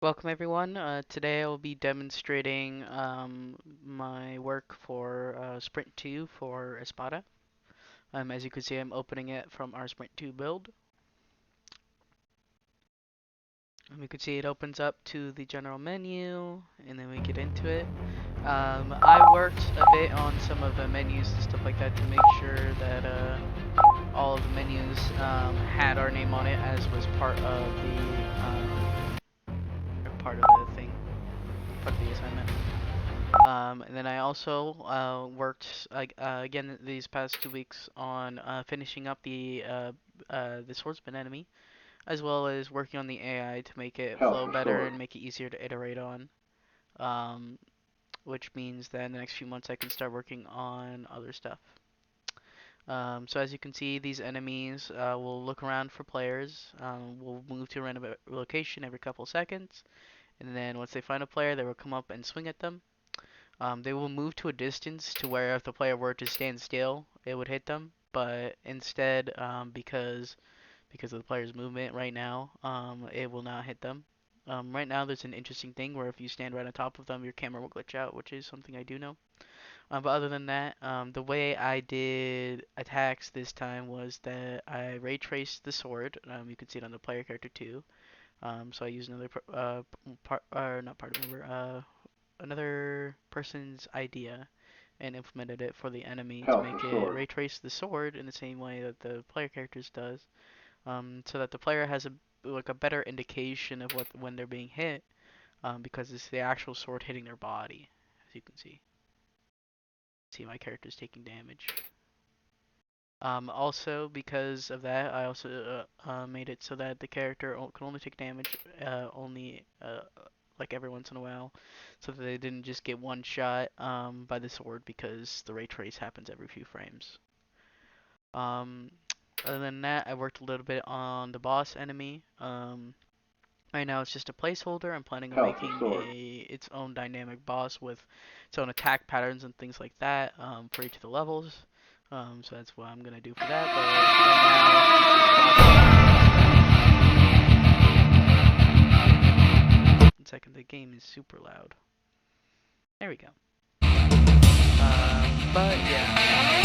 Welcome everyone. Today I will be demonstrating my work for Sprint 2 for Espada. As you can see, I'm opening it from our Sprint 2 build. You can see it opens up to the general menu, and then we get into it. I worked a bit on some of the menus and stuff like that to make sure that all of the menus had our name on it, as was part of the thing, part of the assignment. And then I also worked again these past 2 weeks on finishing up the swordsman enemy, as well as working on the AI to make it Hell flow for better sure. and make it easier to iterate on. Um, which means that in the next few months I can start working on other stuff. So as you can see, these enemies will look around for players. Will move to a random location every couple seconds, and then once they find a player, they will come up and swing at them. They will move to a distance to where if the player were to stand still, it would hit them. But instead, because of the player's movement right now, it will not hit them. Right now, there's an interesting thing where if you stand right on top of them, your camera will glitch out, which is something I do know. But other than that, the way I did attacks this time was that I ray traced the sword. You can see it on the player character too. So I used another not part member, another person's idea and implemented it for the enemy to Hell for make it sure. ray trace the sword in the same way that the player characters does, so that the player has a better indication of when they're being hit, because it's the actual sword hitting their body, as you can see. See my character's taking damage. Also, because of that, I also made it so that the character can only take damage only like every once in a while, so that they didn't just get one shot by the sword because the ray trace happens every few frames. Um, Other than that, I worked a little bit on the boss enemy. Right now it's just a placeholder. I'm planning on Hell for making sure. its own dynamic boss with its own attack patterns and things like that for each of the levels. So that's what I'm gonna do for that. But right now, 1 second, the game is super loud. There we go. But yeah.